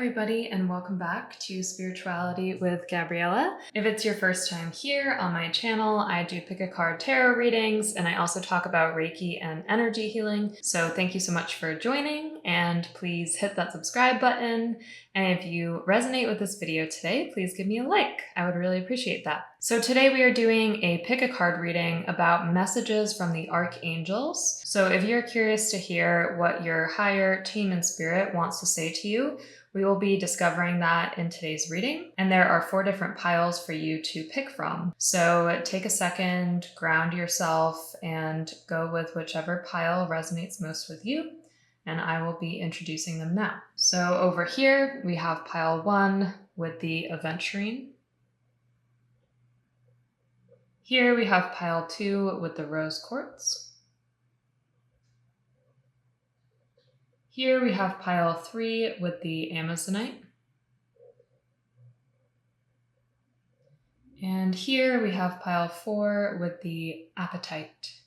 everybody, and welcome back to Spirituality with Gabriella. If it's your first time here on my channel, I do pick a card tarot readings, and I also talk about Reiki and energy healing. So thank you so much for joining, and please hit that subscribe button. And if you resonate with this video today, please give me a like. I would really appreciate that. So today we are doing a pick a card reading about messages from the archangels. So if you're curious to hear what your higher team in spirit wants to say to you, we will be discovering that in today's reading, and there are 4 different piles for you to pick from. So take a second, ground yourself, and go with whichever pile resonates most with you, and I will be introducing them now. So over here, we have pile 1 with the Aventurine. Here we have pile 2 with the Rose Quartz. Here we have pile 3 with the Amazonite. And here we have pile 4 with the Apatite.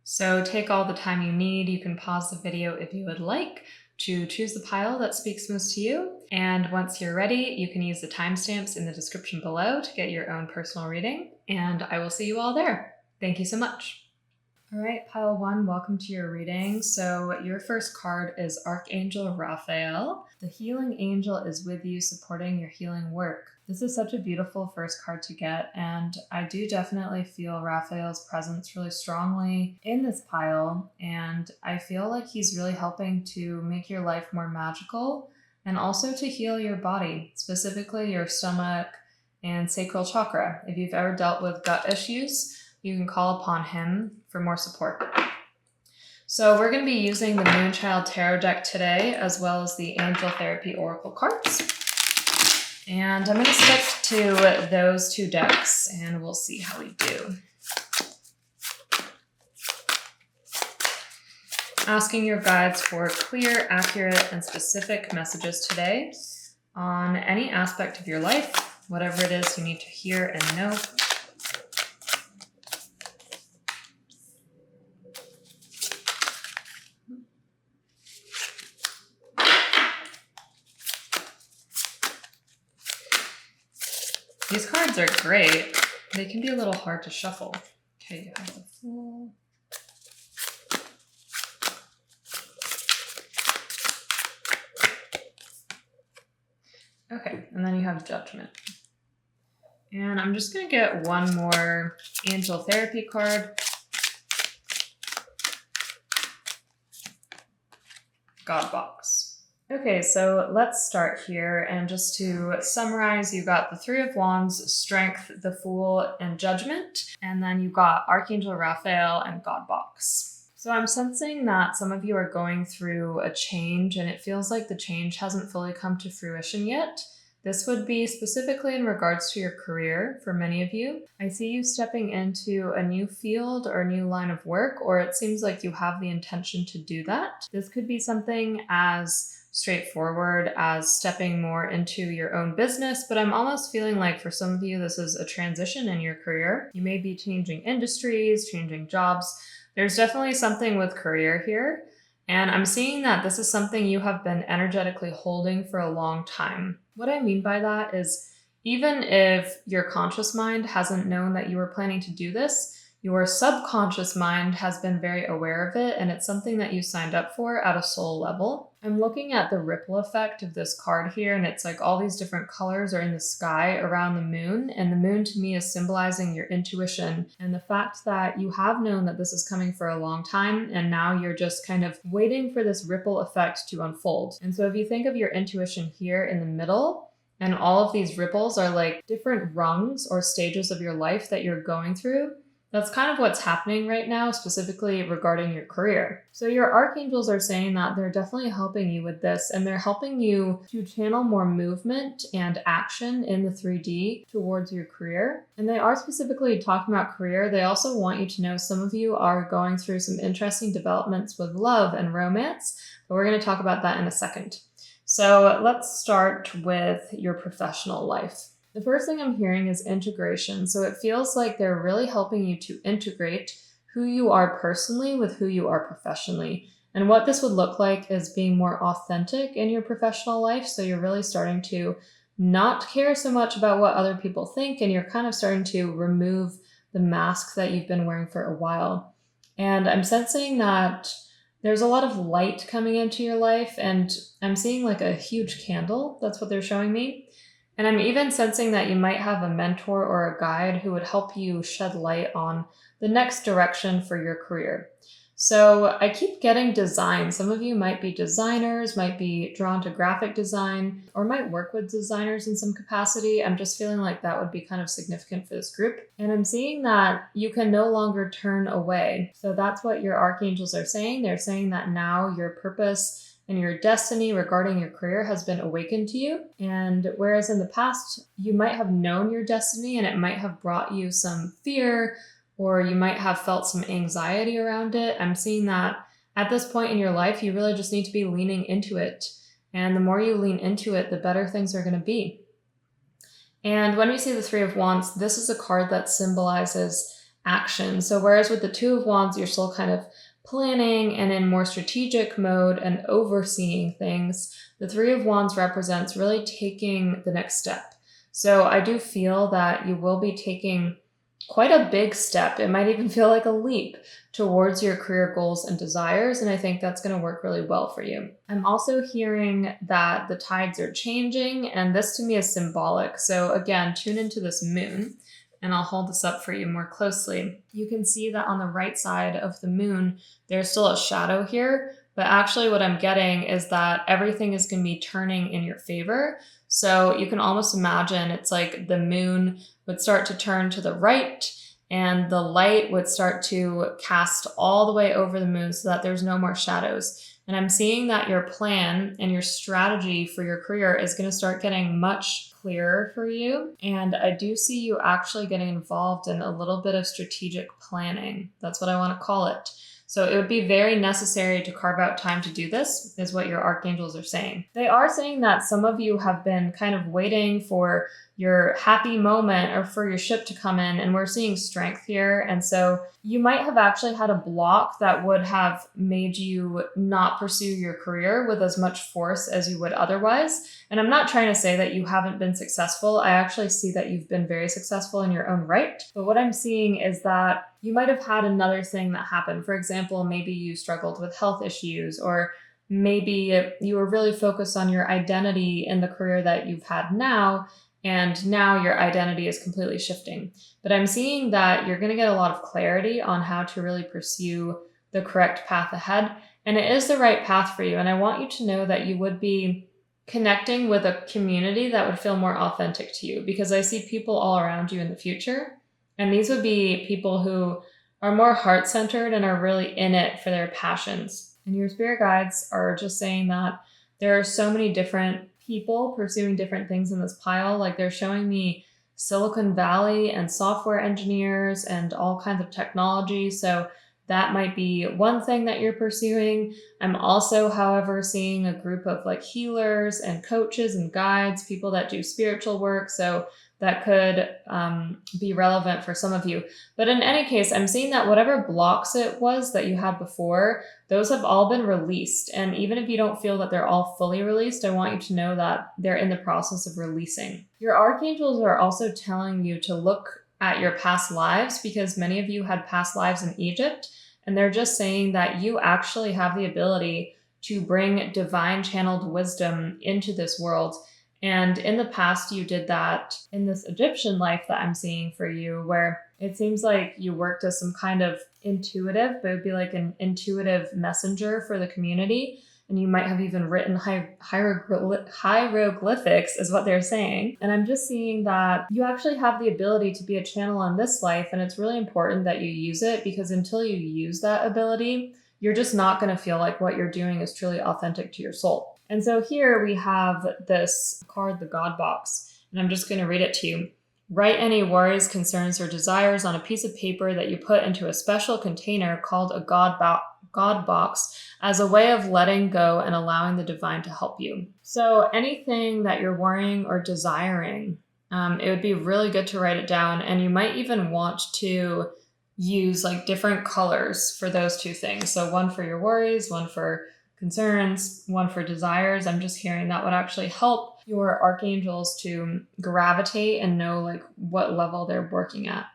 So take all the time you need. You can pause the video if you would like to choose the pile that speaks most to you. And once you're ready, you can use the timestamps in the description below to get your own personal reading. And I will see you all there. Thank you so much. All right, pile 1, welcome to your reading. So your first card is Archangel Raphael. The healing angel is with you, supporting your healing work. This is such a beautiful first card to get, and I do definitely feel Raphael's presence really strongly in this pile, and I feel like he's really helping to make your life more magical and also to heal your body, specifically your stomach and sacral chakra. If you've ever dealt with gut issues, you can call upon him for more support. So we're going to be using the Moonchild Tarot deck today, as well as the Angel Therapy Oracle cards. And I'm going to stick to those 2 decks, and we'll see how we do. Asking your guides for clear, accurate, and specific messages today on any aspect of your life, whatever it is you need to hear and know. These cards are great. They can be a little hard to shuffle. Okay, you have the Fool. Okay, and then you have Judgment. And I'm just going to get one more Angel Therapy card. God Box. Okay, so let's start here, and just to summarize, you got the 3 of Wands, Strength, the Fool, and Judgment, and then you got Archangel Raphael and God Box. So I'm sensing that some of you are going through a change, and it feels like the change hasn't fully come to fruition yet. This would be specifically in regards to your career for many of you. I see you stepping into a new field or a new line of work, or it seems like you have the intention to do that. This could be something as straightforward as stepping more into your own business, but I'm almost feeling like for some of you, this is a transition in your career. You may be changing industries, changing jobs. There's definitely something with career here. And I'm seeing that this is something you have been energetically holding for a long time. What I mean by that is, even if your conscious mind hasn't known that you were planning to do this, your subconscious mind has been very aware of it, and it's something that you signed up for at a soul level. I'm looking at the ripple effect of this card here, and it's like all these different colors are in the sky around the moon, and the moon to me is symbolizing your intuition and the fact that you have known that this is coming for a long time, and now you're just kind of waiting for this ripple effect to unfold. And so if you think of your intuition here in the middle, and all of these ripples are like different rungs or stages of your life that you're going through, that's kind of what's happening right now, specifically regarding your career. So your archangels are saying that they're definitely helping you with this, and they're helping you to channel more movement and action in the 3D towards your career. And they are specifically talking about career. They also want you to know some of you are going through some interesting developments with love and romance, but we're going to talk about that in a second. So let's start with your professional life. The first thing I'm hearing is integration. So it feels like they're really helping you to integrate who you are personally with who you are professionally. And what this would look like is being more authentic in your professional life. So you're really starting to not care so much about what other people think, and you're kind of starting to remove the mask that you've been wearing for a while. And I'm sensing that there's a lot of light coming into your life, and I'm seeing like a huge candle. That's what they're showing me. And I'm even sensing that you might have a mentor or a guide who would help you shed light on the next direction for your career. So I keep getting design. Some of you might be designers, might be drawn to graphic design, or might work with designers in some capacity. I'm just feeling like that would be kind of significant for this group. And I'm seeing that you can no longer turn away. So that's what your archangels are saying. They're saying that now your purpose and your destiny regarding your career has been awakened to you. And whereas in the past, you might have known your destiny and it might have brought you some fear, or you might have felt some anxiety around it, I'm seeing that at this point in your life, you really just need to be leaning into it. And the more you lean into it, the better things are going to be. And when we see the Three of Wands, this is a card that symbolizes action. So whereas with the Two of Wands, you're still kind of planning and in more strategic mode and overseeing things, the Three of Wands represents really taking the next step. So I do feel that you will be taking quite a big step. It might even feel like a leap towards your career goals and desires. And I think that's going to work really well for you. I'm also hearing that the tides are changing, and this to me is symbolic. So again, tune into this moon, and I'll hold this up for you more closely. You can see that on the right side of the moon, there's still a shadow here, but actually what I'm getting is that everything is going to be turning in your favor. So you can almost imagine it's like the moon would start to turn to the right, and the light would start to cast all the way over the moon so that there's no more shadows. And I'm seeing that your plan and your strategy for your career is going to start getting much clearer for you. And I do see you actually getting involved in a little bit of strategic planning. That's what I want to call it. So it would be very necessary to carve out time to do this, is what your archangels are saying. They are saying that some of you have been kind of waiting for your happy moment or for your ship to come in, and we're seeing strength here. And so you might have actually had a block that would have made you not pursue your career with as much force as you would otherwise. And I'm not trying to say that you haven't been successful. I actually see that you've been very successful in your own right. But what I'm seeing is that you might have had another thing that happened. For example, maybe you struggled with health issues, or maybe you were really focused on your identity in the career that you've had now, and now your identity is completely shifting. But I'm seeing that you're going to get a lot of clarity on how to really pursue the correct path ahead. And it is the right path for you. And I want you to know that you would be connecting with a community that would feel more authentic to you, because I see people all around you in the future. And these would be people who are more heart-centered and are really in it for their passions. And your spirit guides are just saying that there are so many different people pursuing different things in this pile. Like, they're showing me Silicon Valley and software engineers and all kinds of technology. So that might be one thing that you're pursuing. I'm also, however, seeing a group of like healers and coaches and guides, people that do spiritual work. So that could be relevant for some of you. But in any case, I'm seeing that whatever blocks it was that you had before, those have all been released. And even if you don't feel that they're all fully released, I want you to know that they're in the process of releasing. Your archangels are also telling you to look at your past lives, because many of you had past lives in Egypt, and they're just saying that you actually have the ability to bring divine channeled wisdom into this world. And in the past, you did that in this Egyptian life that I'm seeing for you, where it seems like you worked as some kind of intuitive, but it would be like an intuitive messenger for the community. And you might have even written hieroglyphics, is what they're saying. And I'm just seeing that you actually have the ability to be a channel in this life. And it's really important that you use it, because until you use that ability, you're just not going to feel like what you're doing is truly authentic to your soul. And so here we have this card, the God Box, and I'm just going to read it to you. Write any worries, concerns, or desires on a piece of paper that you put into a special container called a God Box as a way of letting go and allowing the divine to help you. So anything that you're worrying or desiring, it would be really good to write it down. And you might even want to use like different colors for those two things. So one for your worries, one for concerns, one for desires. I'm just hearing that would actually help your archangels to gravitate and know like what level they're working at.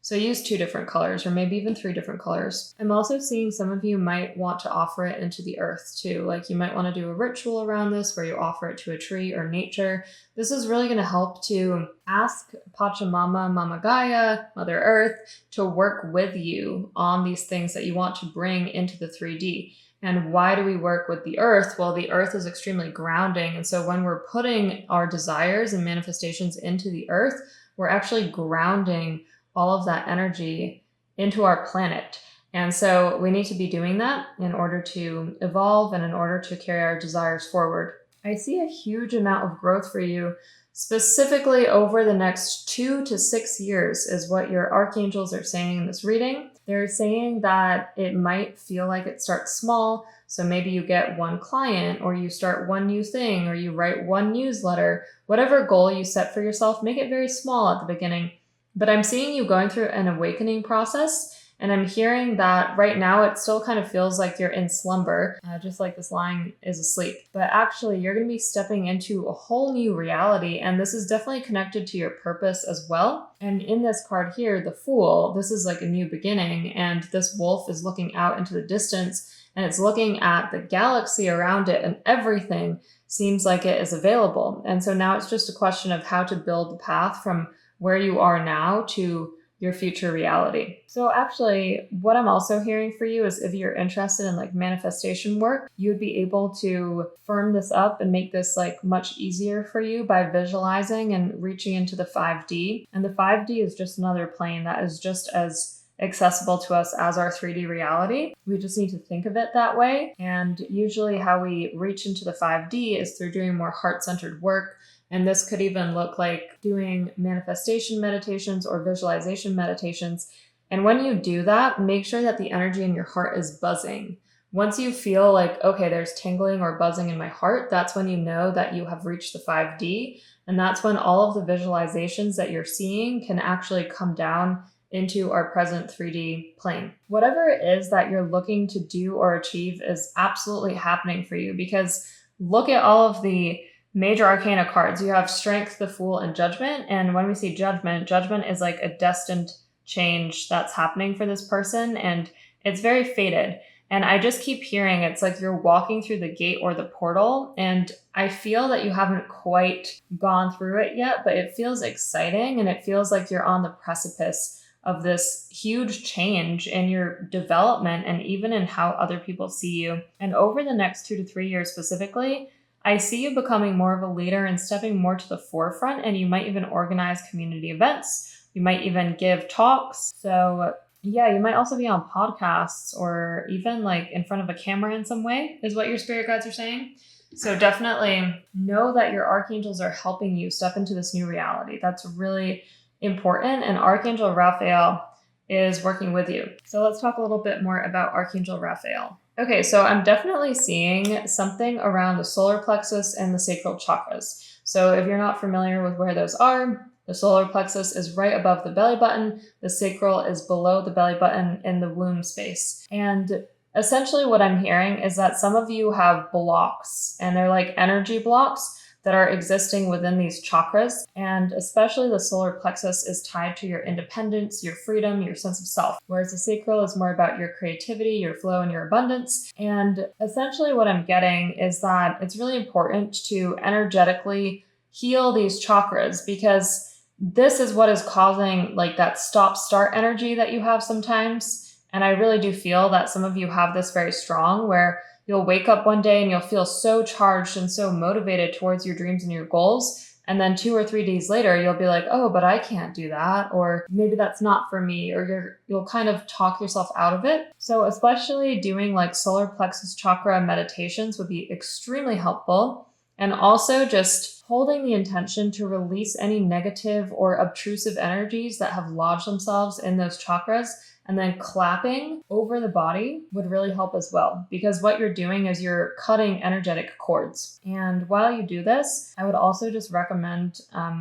So use 2 different colors, or maybe even 3 different colors. I'm also seeing some of you might want to offer it into the earth too. Like you might want to do a ritual around this where you offer it to a tree or nature. This is really going to help to ask Pachamama, Mama Gaia, Mother Earth to work with you on these things that you want to bring into the 3D. And why do we work with the earth? Well, the earth is extremely grounding. And so when we're putting our desires and manifestations into the earth, we're actually grounding all of that energy into our planet. And so we need to be doing that in order to evolve and in order to carry our desires forward. I see a huge amount of growth for you, specifically over the next 2 to 6 years is what your archangels are saying in this reading. They're saying that it might feel like it starts small. So maybe you get 1 client, or you start 1 new thing, or you write 1 newsletter. Whatever goal you set for yourself, make it very small at the beginning. But I'm seeing you going through an awakening process, and I'm hearing that right now it still kind of feels like you're in slumber, just like this line is asleep. But actually, you're going to be stepping into a whole new reality, and this is definitely connected to your purpose as well. And in this card here, the Fool, this is like a new beginning, and this wolf is looking out into the distance, and it's looking at the galaxy around it, and everything seems like it is available. And so now it's just a question of how to build the path from where you are now to your future reality. So actually, what I'm also hearing for you is if you're interested in like manifestation work, you'd be able to firm this up and make this like much easier for you by visualizing and reaching into the 5D. And the 5D is just another plane that is just as accessible to us as our 3D reality. We just need to think of it that way. And usually how we reach into the 5D is through doing more heart-centered work. And this could even look like doing manifestation meditations or visualization meditations. And when you do that, make sure that the energy in your heart is buzzing. Once you feel like, okay, there's tingling or buzzing in my heart, that's when you know that you have reached the 5D. And that's when all of the visualizations that you're seeing can actually come down into our present 3D plane. Whatever it is that you're looking to do or achieve is absolutely happening for you, because look at all of the major arcana cards. You have Strength, the Fool, and Judgment. And when we see Judgment, Judgment is like a destined change that's happening for this person, and it's very fated. And I just keep hearing it's like you're walking through the gate or the portal, and I feel that you haven't quite gone through it yet, but it feels exciting, and it feels like you're on the precipice of this huge change in your development and even in how other people see you. And over the next 2 to 3 years specifically, I see you becoming more of a leader and stepping more to the forefront, and you might even organize community events. You might even give talks. So yeah, you might also be on podcasts or even like in front of a camera in some way, is what your spirit guides are saying. So definitely know that your archangels are helping you step into this new reality. That's really important. And Archangel Raphael is working with you. So let's talk a little bit more about Archangel Raphael. Okay, so I'm definitely seeing something around the solar plexus and the sacral chakras. So if you're not familiar with where those are, the solar plexus is right above the belly button. The sacral is below the belly button in the womb space. And essentially what I'm hearing is that some of you have blocks, and they're like energy blocks that are existing within these chakras. And especially the solar plexus is tied to your independence, your freedom, your sense of self. Whereas the sacral is more about your creativity, your flow, and your abundance. And essentially what I'm getting is that it's really important to energetically heal these chakras, because this is what is causing like that stop-start energy that you have sometimes. And I really do feel that some of you have this very strong, where you'll wake up one day and you'll feel so charged and so motivated towards your dreams and your goals. And then 2 or 3 days later, you'll be like, oh, but I can't do that. Or maybe that's not for me. Or you'll kind of talk yourself out of it. So especially doing like solar plexus chakra meditations would be extremely helpful. And also just holding the intention to release any negative or obtrusive energies that have lodged themselves in those chakras, and then clapping over the body would really help as well, because what you're doing is you're cutting energetic cords. And while you do this, I would also just recommend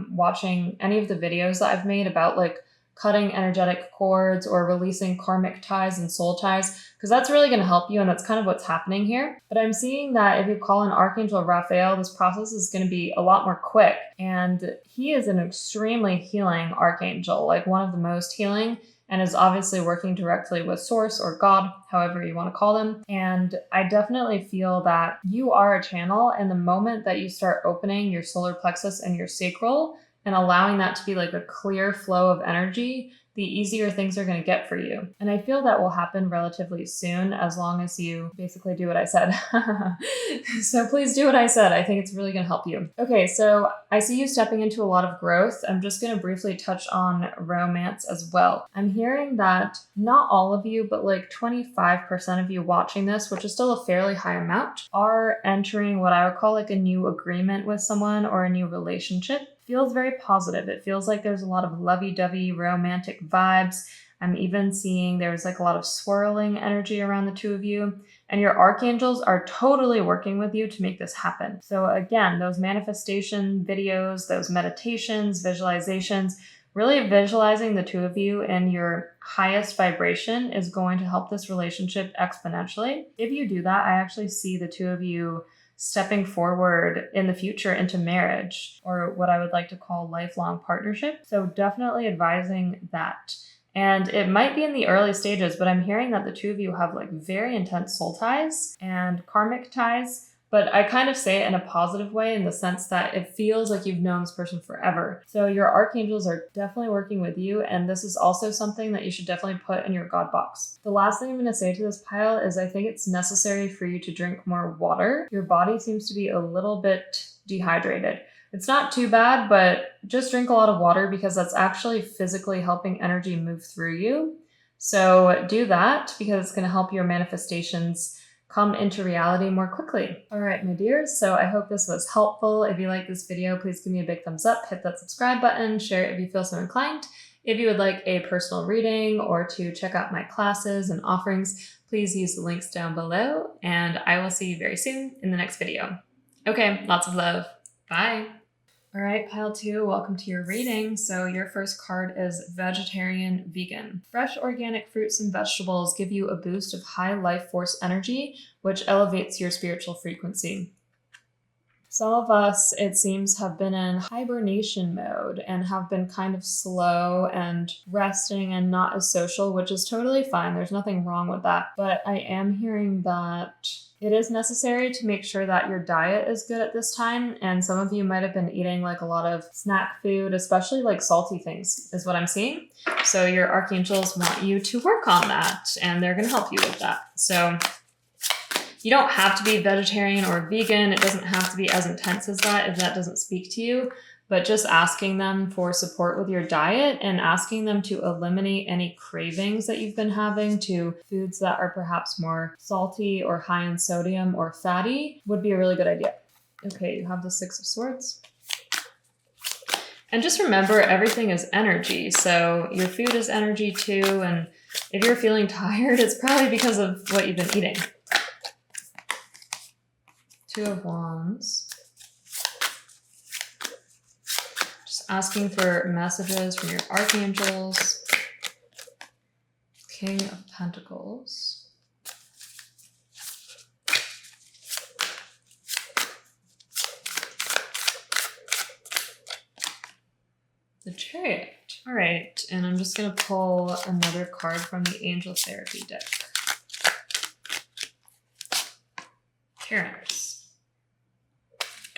watching any of the videos that I've made about like cutting energetic cords or releasing karmic ties and soul ties, because that's really going to help you, and that's kind of what's happening here. But I'm seeing that if you call in Archangel Raphael, this process is going to be a lot more quick, and he is an extremely healing archangel, like one of the most healing, and is obviously working directly with Source or God, however you want to call them. And I definitely feel that you are a channel, and the moment that you start opening your solar plexus and your sacral and allowing that to be like a clear flow of energy, the easier things are going to get for you. And I feel that will happen relatively soon, as long as you basically do what I said. So please do what I said. I think it's really going to help you. Okay, so I see you stepping into a lot of growth. I'm just going to briefly touch on romance as well. I'm hearing that not all of you, but like 25% of you watching this, which is still a fairly high amount, are entering what I would call like a new agreement with someone or a new relationship. Feels very positive. It feels like there's a lot of lovey-dovey romantic vibes. I'm even seeing there's like a lot of swirling energy around the two of you, and your archangels are totally working with you to make this happen. So again, those manifestation videos, those meditations, visualizations, really visualizing the two of you in your highest vibration is going to help this relationship exponentially. If you do that, I actually see the two of you stepping forward in the future into marriage, or what I would like to call lifelong partnership. So definitely advising that. And it might be in the early stages, but I'm hearing that the two of you have like very intense soul ties and karmic ties. But I kind of say it in a positive way, in the sense that it feels like you've known this person forever. So your archangels are definitely working with you, and this is also something that you should definitely put in your God box. The last thing I'm going to say to this pile is I think it's necessary for you to drink more water. Your body seems to be a little bit dehydrated. It's not too bad, but just drink a lot of water, because that's actually physically helping energy move through you. So do that, because it's going to help your manifestations come into reality more quickly. All right, my dears, so I hope this was helpful. If you like this video, please give me a big thumbs up, hit that subscribe button, share it if you feel so inclined. If you would like a personal reading or to check out my classes and offerings, please use the links down below, and I will see you very soon in the next video. Okay, lots of love. Bye. All right, pile 2, welcome to your reading. So your first card is Vegetarian Vegan. Fresh organic fruits and vegetables give you a boost of high life force energy, which elevates your spiritual frequency. Some of us, it seems, have been in hibernation mode and have been kind of slow and resting and not as social, which is totally fine. There's nothing wrong with that. But I am hearing that it is necessary to make sure that your diet is good at this time. And some of you might have been eating like a lot of snack food, especially like salty things, is what I'm seeing. So your archangels want you to work on that, and they're going to help you with that. So you don't have to be vegetarian or vegan. It doesn't have to be as intense as that if that doesn't speak to you. But just asking them for support with your diet and asking them to eliminate any cravings that you've been having to foods that are perhaps more salty or high in sodium or fatty would be a really good idea. Okay, you have the 6 of Swords. And just remember, everything is energy. So your food is energy too. And if you're feeling tired, it's probably because of what you've been eating. 2 of Wands. Just asking for messages from your archangels. King of Pentacles. The Chariot. All right, and I'm just going to pull another card from the Angel Therapy deck. Parents.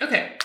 Okay,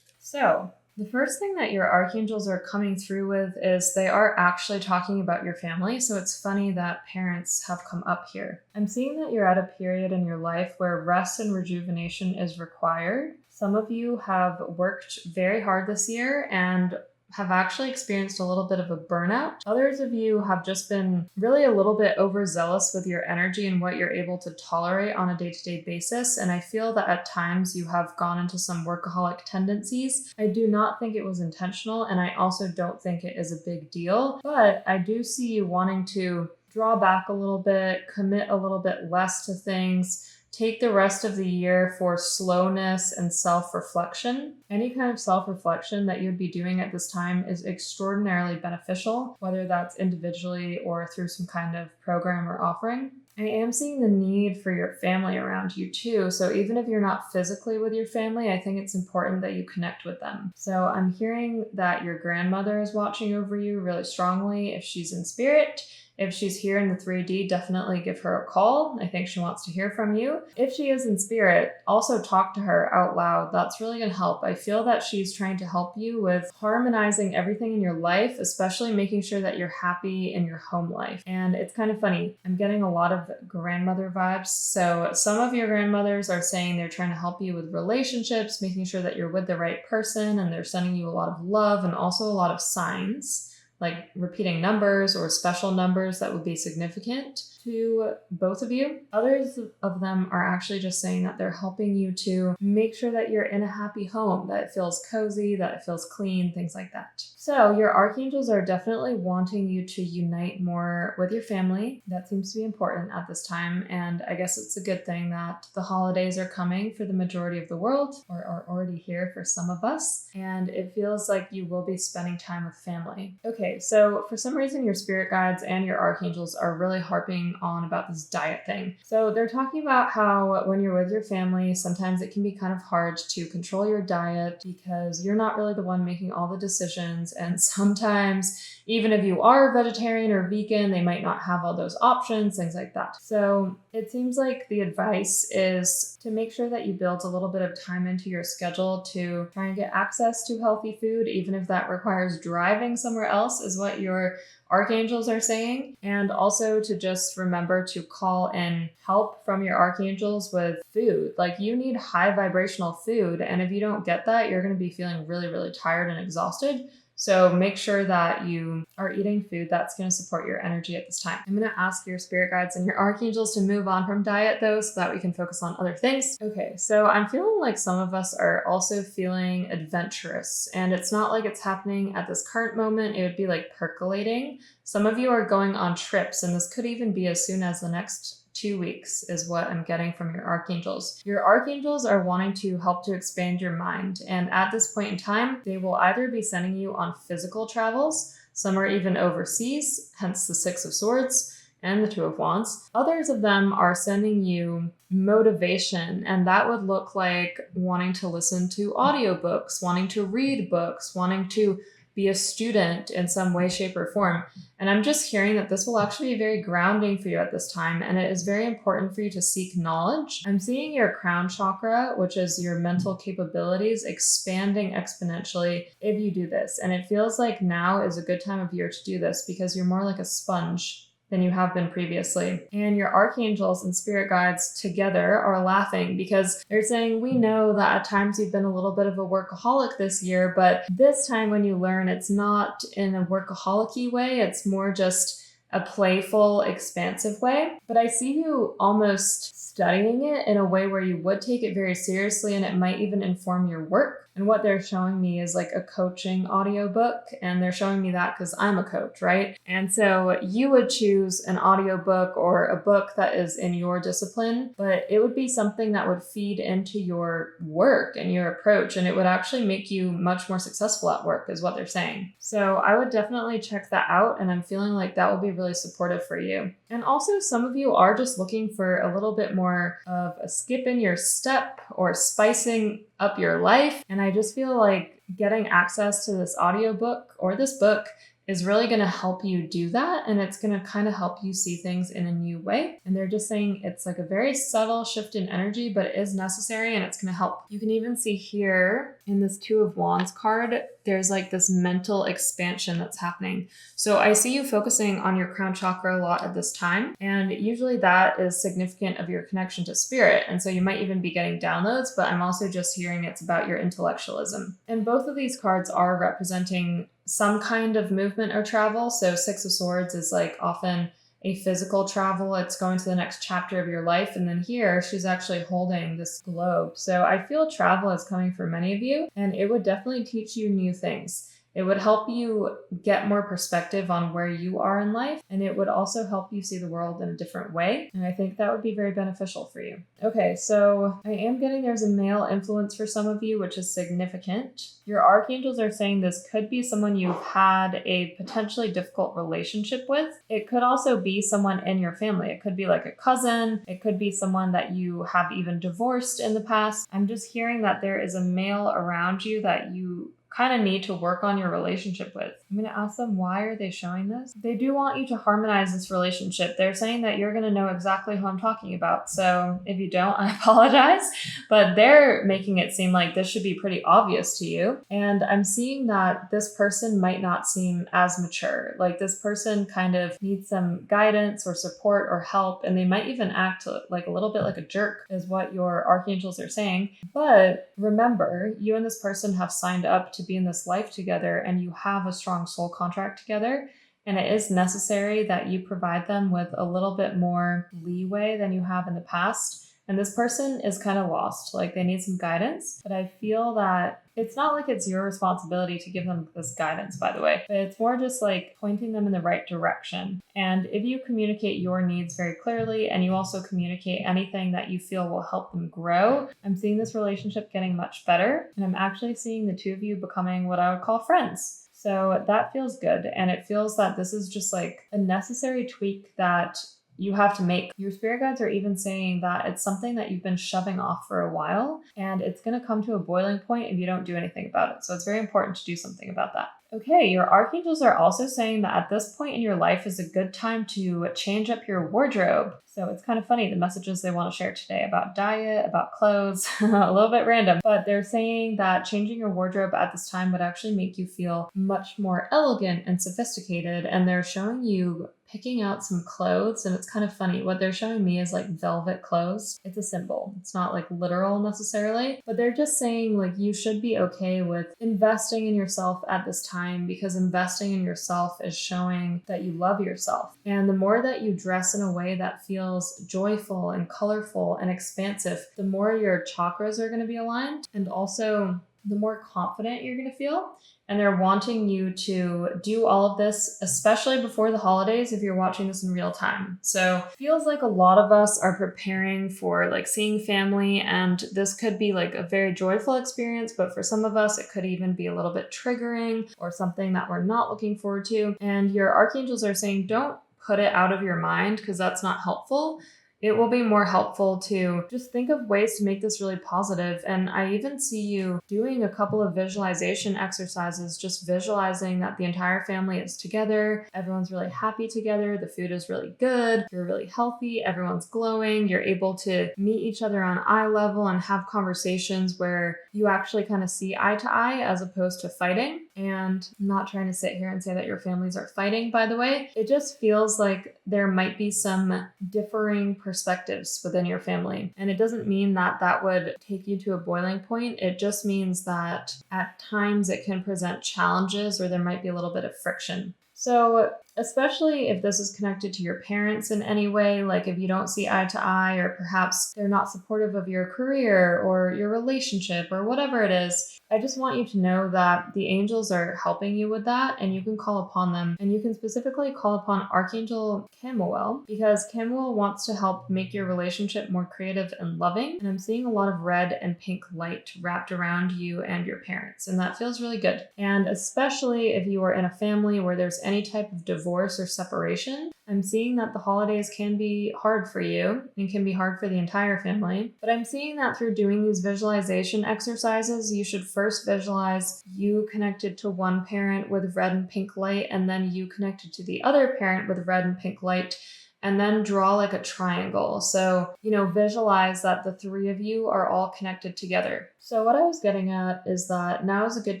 so the first thing that your archangels are coming through with is they are actually talking about your family. So it's funny that parents have come up here. I'm seeing that you're at a period in your life where rest and rejuvenation is required. Some of you have worked very hard this year and have actually experienced a little bit of a burnout. Others of you have just been really a little bit overzealous with your energy and what you're able to tolerate on a day-to-day basis. And I feel that at times you have gone into some workaholic tendencies. I do not think it was intentional, and I also don't think it is a big deal, but I do see you wanting to draw back a little bit, commit a little bit less to things, take the rest of the year for slowness and self-reflection. Any kind of self-reflection that you'd be doing at this time is extraordinarily beneficial, whether that's individually or through some kind of program or offering. I am seeing the need for your family around you too. So even if you're not physically with your family, I think it's important that you connect with them. So I'm hearing that your grandmother is watching over you really strongly if she's in spirit. If she's here in the 3D, definitely give her a call. I think she wants to hear from you. If she is in spirit, also talk to her out loud. That's really going to help. I feel that she's trying to help you with harmonizing everything in your life, especially making sure that you're happy in your home life. And it's kind of funny. I'm getting a lot of grandmother vibes. So some of your grandmothers are saying they're trying to help you with relationships, making sure that you're with the right person, and they're sending you a lot of love and also a lot of signs, like repeating numbers or special numbers that would be significant to both of you. Others of them are actually just saying that they're helping you to make sure that you're in a happy home, that it feels cozy, that it feels clean, things like that. So your archangels are definitely wanting you to unite more with your family. That seems to be important at this time. And I guess it's a good thing that the holidays are coming for the majority of the world, or are already here for some of us. And it feels like you will be spending time with family. Okay, so for some reason, your spirit guides and your archangels are really harping on about this diet thing. So they're talking about how when you're with your family, sometimes it can be kind of hard to control your diet because you're not really the one making all the decisions. And sometimes, even if you are vegetarian or vegan, they might not have all those options, things like that. So it seems like the advice is to make sure that you build a little bit of time into your schedule to try and get access to healthy food, even if that requires driving somewhere else, is what your archangels are saying. And also to just remember to call in help from your archangels with food. Like, you need high vibrational food. And if you don't get that, you're going to be feeling really, really tired and exhausted. So make sure that you are eating food that's going to support your energy at this time. I'm going to ask your spirit guides and your archangels to move on from diet though, so that we can focus on other things. Okay, so I'm feeling like some of us are also feeling adventurous, and it's not like it's happening at this current moment. It would be like percolating. Some of you are going on trips, and this could even be as soon as the next 2 weeks is what I'm getting from your archangels. Your archangels are wanting to help to expand your mind. And at this point in time, they will either be sending you on physical travels, some are even overseas, hence the Six of Swords and the Two of Wands. Others of them are sending you motivation, and that would look like wanting to listen to audiobooks, wanting to read books, wanting to be a student in some way, shape, or form. And I'm just hearing that this will actually be very grounding for you at this time, and it is very important for you to seek knowledge. I'm seeing your crown chakra, which is your mental capabilities, expanding exponentially if you do this. And it feels like now is a good time of year to do this because you're more like a sponge than you have been previously. And your archangels and spirit guides together are laughing because they're saying, we know that at times you've been a little bit of a workaholic this year, but this time when you learn, it's not in a workaholic-y way, it's more just a playful, expansive way. But I see you almost studying it in a way where you would take it very seriously, and it might even inform your work. And what they're showing me is like a coaching audiobook, and they're showing me that because I'm a coach, right? And so you would choose an audiobook or a book that is in your discipline, but it would be something that would feed into your work and your approach, and it would actually make you much more successful at work is what they're saying. So I would definitely check that out, and I'm feeling like that will be really supportive for you. And also, some of you are just looking for a little bit more of a skip in your step or spicing up your life. And I just feel like getting access to this audiobook or this book is really going to help you do that. And it's going to kind of help you see things in a new way. And they're just saying it's like a very subtle shift in energy, but it is necessary and it's going to help. You can even see here in this Two of Wands card, there's like this mental expansion that's happening. So I see you focusing on your crown chakra a lot at this time. And usually that is significant of your connection to spirit. And so you might even be getting downloads, but I'm also just hearing it's about your intellectualism. And both of these cards are representing some kind of movement or travel. So Six of Swords is like often a physical travel. It's going to the next chapter of your life. And then here she's actually holding this globe. So I feel travel is coming for many of you, and it would definitely teach you new things. It would help you get more perspective on where you are in life, and it would also help you see the world in a different way. And I think that would be very beneficial for you. Okay, so I am getting there's a male influence for some of you, which is significant. Your archangels are saying this could be someone you've had a potentially difficult relationship with. It could also be someone in your family. It could be like a cousin. It could be someone that you have even divorced in the past. I'm just hearing that there is a male around you that you kind of need to work on your relationship with. I'm going to ask them, why are they showing this? They do want you to harmonize this relationship. They're saying that you're going to know exactly who I'm talking about. So if you don't, I apologize, but they're making it seem like this should be pretty obvious to you. And I'm seeing that this person might not seem as mature. Like this person kind of needs some guidance or support or help, and they might even act like a little bit like a jerk is what your archangels are saying. But remember, you and this person have signed up to be in this life together, and you have a strong soul contract together, and it is necessary that you provide them with a little bit more leeway than you have in the past. And this person is kind of lost, like they need some guidance, but I feel that it's not like it's your responsibility to give them this guidance, by the way, but it's more just like pointing them in the right direction. And if you communicate your needs very clearly, and you also communicate anything that you feel will help them grow, I'm seeing this relationship getting much better. And I'm actually seeing the two of you becoming what I would call friends. So that feels good. And it feels that this is just like a necessary tweak that you have to make. Your spirit guides are even saying that it's something that you've been shoving off for a while, and it's going to come to a boiling point if you don't do anything about it. So it's very important to do something about that. Okay, your archangels are also saying that at this point in your life is a good time to change up your wardrobe. So it's kind of funny, the messages they want to share today about diet, about clothes, a little bit random, but they're saying that changing your wardrobe at this time would actually make you feel much more elegant and sophisticated. And they're showing you picking out some clothes, and it's kind of funny. What they're showing me is like velvet clothes. It's a symbol. It's not like literal necessarily, but they're just saying like you should be okay with investing in yourself at this time, because investing in yourself is showing that you love yourself. And the more that you dress in a way that feels joyful and colorful and expansive, the more your chakras are going to be aligned, and also the more confident you're going to feel. And they're wanting you to do all of this, especially before the holidays if you're watching this in real time. So it feels like a lot of us are preparing for like seeing family, and this could be like a very joyful experience, but for some of us, it could even be a little bit triggering or something that we're not looking forward to. And your archangels are saying, don't put it out of your mind, because that's not helpful. It will be more helpful to just think of ways to make this really positive. And I even see you doing a couple of visualization exercises, just visualizing that the entire family is together, everyone's really happy together, the food is really good, you're really healthy, everyone's glowing, you're able to meet each other on eye level and have conversations where you actually kind of see eye to eye as opposed to fighting. And I'm not trying to sit here and say that your families are fighting, by the way. It just feels like there might be some differing perspectives within your family. And it doesn't mean that that would take you to a boiling point. It just means that at times it can present challenges, or there might be a little bit of friction. So especially if this is connected to your parents in any way, like if you don't see eye to eye, or perhaps they're not supportive of your career or your relationship or whatever it is, I just want you to know that the angels are helping you with that, and you can call upon them. And you can specifically call upon Archangel Chamuel, because Chamuel wants to help make your relationship more creative and loving. And I'm seeing a lot of red and pink light wrapped around you and your parents, and that feels really good. And especially if you are in a family where there's any type of divorce or separation, I'm seeing that the holidays can be hard for you and can be hard for the entire family. But I'm seeing that through doing these visualization exercises, you should first visualize you connected to one parent with red and pink light, and then you connected to the other parent with red and pink light, and then draw like a triangle. So, visualize that the three of you are all connected together. So what I was getting at is that now is a good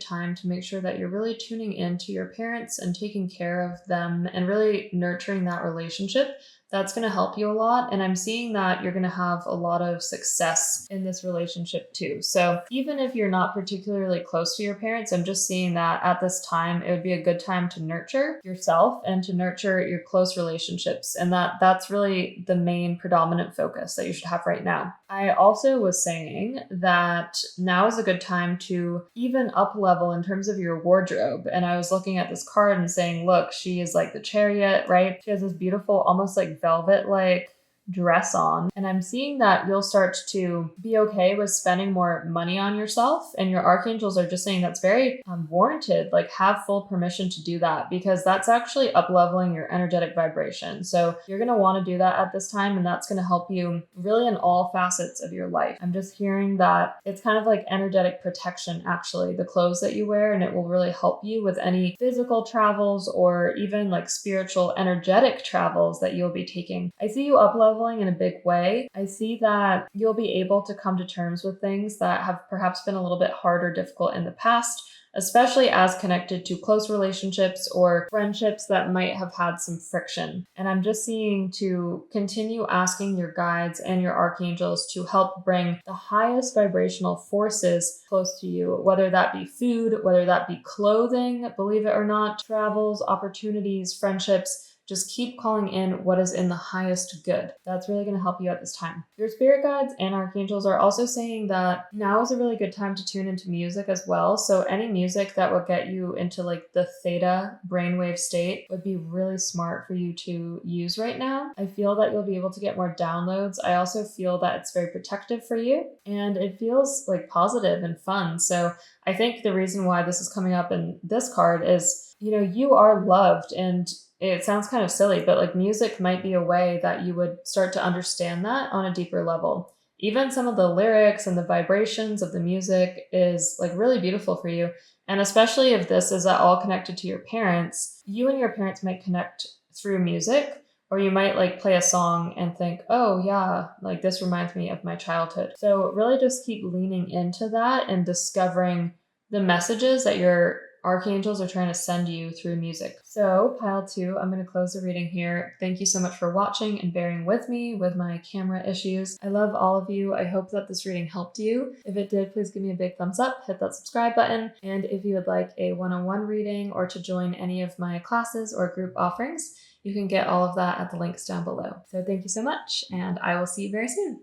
time to make sure that you're really tuning into your parents and taking care of them and really nurturing that relationship. That's going to help you a lot. And I'm seeing that you're going to have a lot of success in this relationship too. So even if you're not particularly close to your parents, I'm just seeing that at this time, it would be a good time to nurture yourself and to nurture your close relationships. And that's really the main predominant focus that you should have right now. I also was saying that now is a good time to even up level in terms of your wardrobe. And I was looking at this card and saying, look, she is like the chariot, right? She has this beautiful, almost like velvet like dress on. And I'm seeing that you'll start to be okay with spending more money on yourself. And your archangels are just saying that's very warranted. Like, have full permission to do that, because that's actually up leveling your energetic vibration. So you're going to want to do that at this time. And that's going to help you really in all facets of your life. I'm just hearing that it's kind of like energetic protection, actually, the clothes that you wear, and it will really help you with any physical travels or even like spiritual energetic travels that you'll be taking. I see you up leveling in a big way. I see that you'll be able to come to terms with things that have perhaps been a little bit hard or difficult in the past, especially as connected to close relationships or friendships that might have had some friction. And I'm just seeing to continue asking your guides and your archangels to help bring the highest vibrational forces close to you, whether that be food, whether that be clothing, believe it or not, travels, opportunities, friendships. Just keep calling in what is in the highest good. That's really going to help you at this time. Your spirit guides and archangels are also saying that now is a really good time to tune into music as well. So any music that will get you into like the theta brainwave state would be really smart for you to use right now. I feel that you'll be able to get more downloads. I also feel that it's very protective for you, and it feels like positive and fun. So I think the reason why this is coming up in this card is, you are loved, and it sounds kind of silly, but like music might be a way that you would start to understand that on a deeper level. Even some of the lyrics and the vibrations of the music is like really beautiful for you. And especially if this is at all connected to your parents, you and your parents might connect through music, or you might like play a song and think, oh yeah, like this reminds me of my childhood. So really just keep leaning into that and discovering the messages that your archangels are trying to send you through music. So pile 2, I'm going to close the reading here. Thank you so much for watching and bearing with me with my camera issues. I love all of you. I hope that this reading helped you. If it did, please give me a big thumbs up, hit that subscribe button. And if you would like a one-on-one reading or to join any of my classes or group offerings, you can get all of that at the links down below. So thank you so much, and I will see you very soon.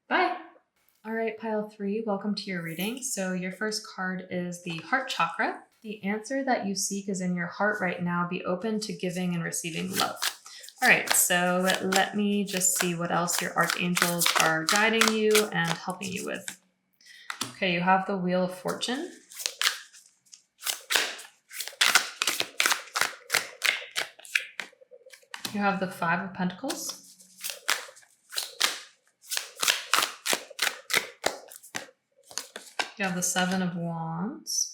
Bye. All right, pile 3, welcome to your reading. So your first card is the heart chakra. The answer that you seek is in your heart right now. Be open to giving and receiving love. All right, so let me just see what else your archangels are guiding you and helping you with. Okay, you have the Wheel of Fortune. You have the 5 of Pentacles. You have the 7 of Wands.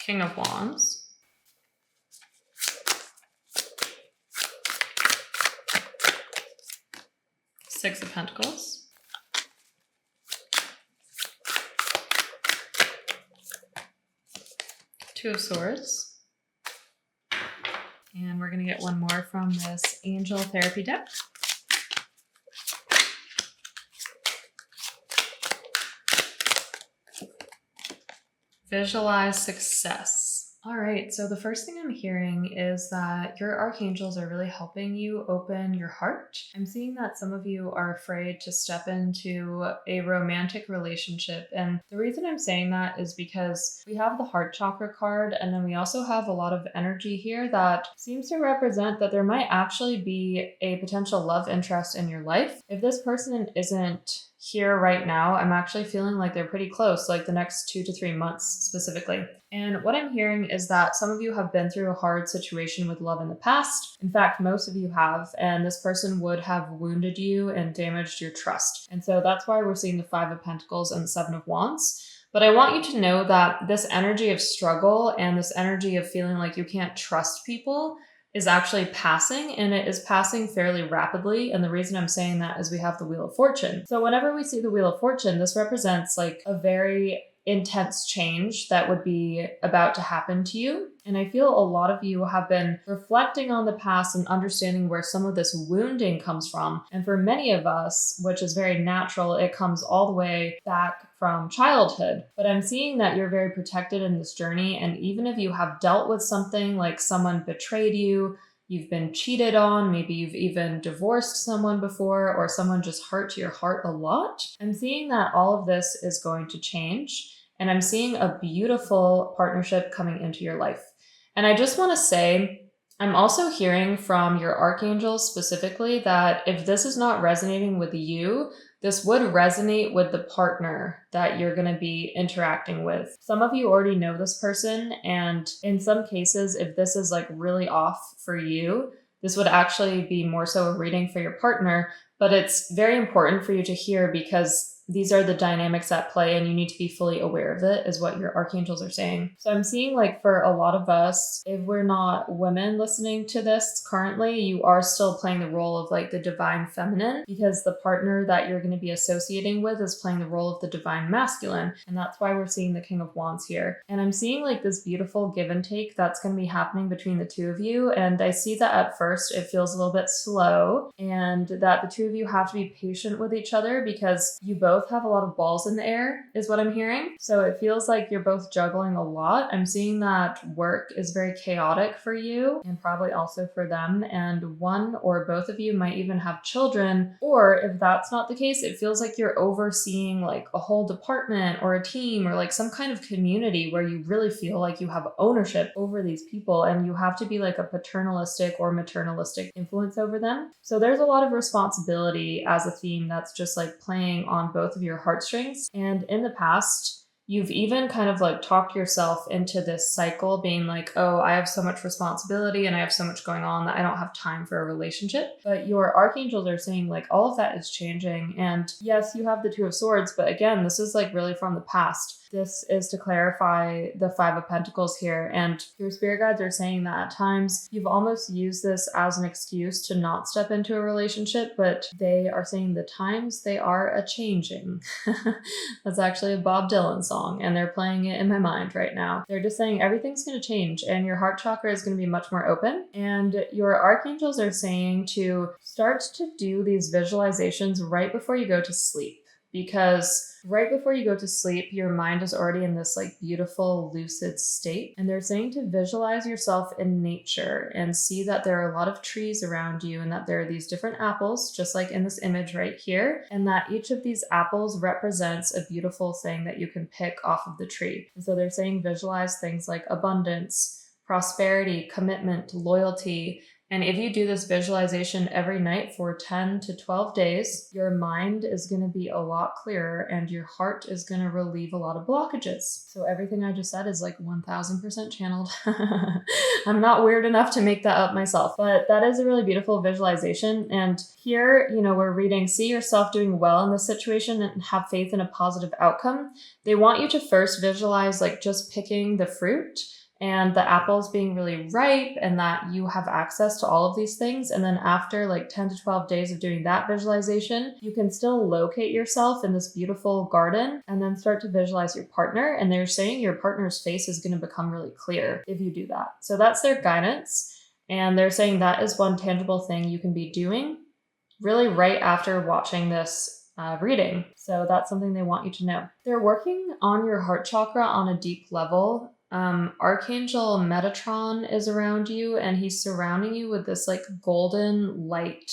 King of Wands. Six of Pentacles. Two of Swords. And we're going to get one more from this Angel Therapy deck. Visualize success. All right, so the first thing I'm hearing is that your archangels are really helping you open your heart. I'm seeing that some of you are afraid to step into a romantic relationship. And the reason I'm saying that is because we have the heart chakra card, and then we also have a lot of energy here that seems to represent that there might actually be a potential love interest in your life. If this person isn't here right now, I'm actually feeling like they're pretty close, like the next 2 to 3 months specifically. And what I'm hearing is that some of you have been through a hard situation with love in the past. In fact, most of you have, and this person would have wounded you and damaged your trust. And so that's why we're seeing the 5 of Pentacles and the 7 of Wands. But I want you to know that this energy of struggle and this energy of feeling like you can't trust people is actually passing, and it is passing fairly rapidly. And the reason I'm saying that is we have the Wheel of Fortune. So whenever we see the Wheel of Fortune, this represents like a very intense change that would be about to happen to you. And I feel a lot of you have been reflecting on the past and understanding where some of this wounding comes from. And for many of us, which is very natural, it comes all the way back from childhood. But I'm seeing that you're very protected in this journey. And even if you have dealt with something like someone betrayed you, you've been cheated on, maybe you've even divorced someone before, or someone just hurt your heart a lot. I'm seeing that all of this is going to change, and I'm seeing a beautiful partnership coming into your life. And I just want to say, I'm also hearing from your archangels specifically that if this is not resonating with you, this would resonate with the partner that you're going to be interacting with. Some of you already know this person, and in some cases, if this is like really off for you, this would actually be more so a reading for your partner, but it's very important for you to hear because these are the dynamics at play and you need to be fully aware of it, is what your archangels are saying. So I'm seeing like for a lot of us, if we're not women listening to this currently, you are still playing the role of like the divine feminine, because the partner that you're going to be associating with is playing the role of the divine masculine. And that's why we're seeing the King of Wands here. And I'm seeing like this beautiful give and take that's going to be happening between the two of you. And I see that at first it feels a little bit slow, and that the two of you have to be patient with each other because you both have a lot of balls in the air, is what I'm hearing. So it feels like you're both juggling a lot. I'm seeing that work is very chaotic for you and probably also for them. And one or both of you might even have children. Or if that's not the case, it feels like you're overseeing like a whole department or a team or like some kind of community where you really feel like you have ownership over these people and you have to be like a paternalistic or maternalistic influence over them. So there's a lot of responsibility as a theme that's just like playing on both of your heartstrings. And in the past, you've even kind of like talked yourself into this cycle being like, oh, I have so much responsibility and I have so much going on that I don't have time for a relationship. But your archangels are saying like all of that is changing. And yes, you have the Two of Swords, but again, this is like really from the past. This is to clarify the Five of Pentacles here. And your spirit guides are saying that at times you've almost used this as an excuse to not step into a relationship, but they are saying the times they are a-changing. That's actually a Bob Dylan song, and they're playing it in my mind right now. They're just saying everything's going to change and your heart chakra is going to be much more open. And your archangels are saying to start to do these visualizations right before you go to sleep. Because right before you go to sleep, your mind is already in this like beautiful lucid state. And they're saying to visualize yourself in nature and see that there are a lot of trees around you and that there are these different apples, just like in this image right here. And that each of these apples represents a beautiful thing that you can pick off of the tree. And so they're saying visualize things like abundance, prosperity, commitment, loyalty. And if you do this visualization every night for 10 to 12 days, your mind is going to be a lot clearer and your heart is going to relieve a lot of blockages. So everything I just said is like 1000% channeled. I'm not weird enough to make that up myself, but that is a really beautiful visualization. And here, we're reading, see yourself doing well in this situation and have faith in a positive outcome. They want you to first visualize like just picking the fruit and the apples being really ripe and that you have access to all of these things. And then after like 10 to 12 days of doing that visualization, you can still locate yourself in this beautiful garden and then start to visualize your partner. And they're saying your partner's face is going to become really clear if you do that. So that's their guidance. And they're saying that is one tangible thing you can be doing really right after watching this reading. So that's something they want you to know. They're working on your heart chakra on a deep level. Archangel Metatron is around you and he's surrounding you with this like golden light,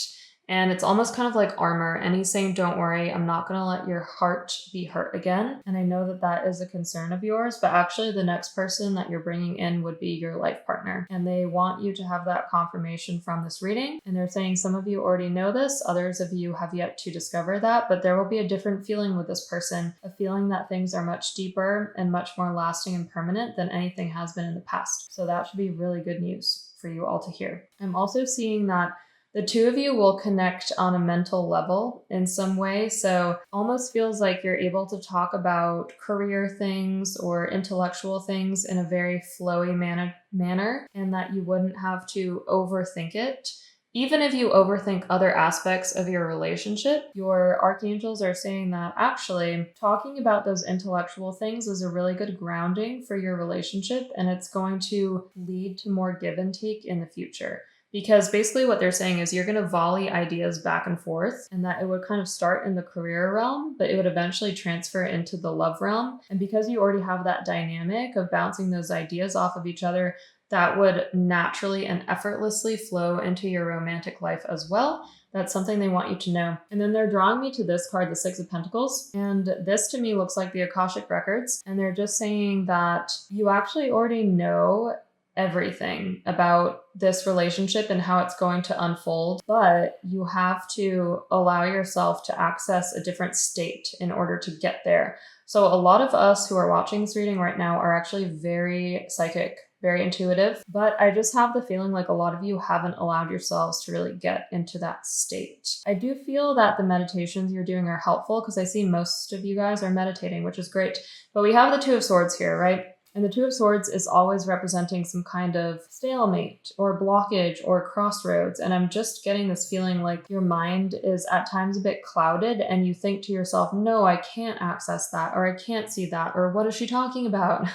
and it's almost kind of like armor, and he's saying, don't worry, I'm not going to let your heart be hurt again. And I know that that is a concern of yours, but actually the next person that you're bringing in would be your life partner, and they want you to have that confirmation from this reading. And they're saying some of you already know this, others of you have yet to discover that, but there will be a different feeling with this person, a feeling that things are much deeper and much more lasting and permanent than anything has been in the past. So that should be really good news for you all to hear. I'm also seeing that the two of you will connect on a mental level in some way. So almost feels like you're able to talk about career things or intellectual things in a very flowy manner, and that you wouldn't have to overthink it. Even if you overthink other aspects of your relationship, your archangels are saying that actually talking about those intellectual things is a really good grounding for your relationship, and it's going to lead to more give and take in the future. Because basically what they're saying is you're going to volley ideas back and forth, and that it would kind of start in the career realm, but it would eventually transfer into the love realm. And because you already have that dynamic of bouncing those ideas off of each other, that would naturally and effortlessly flow into your romantic life as well. That's something they want you to know. And then they're drawing me to this card, the Six of Pentacles. And this to me looks like the Akashic Records. And they're just saying that you actually already know everything about this relationship and how it's going to unfold, but you have to allow yourself to access a different state in order to get there. So a lot of us who are watching this reading right now are actually very psychic, very intuitive, but I just have the feeling like a lot of you haven't allowed yourselves to really get into that state. I do feel that the meditations you're doing are helpful because I see most of you guys are meditating, which is great. But we have the Two of Swords here, right? And the Two of Swords is always representing some kind of stalemate or blockage or crossroads. And I'm just getting this feeling like your mind is at times a bit clouded and you think to yourself, no, I can't access that, or I can't see that, or what is she talking about?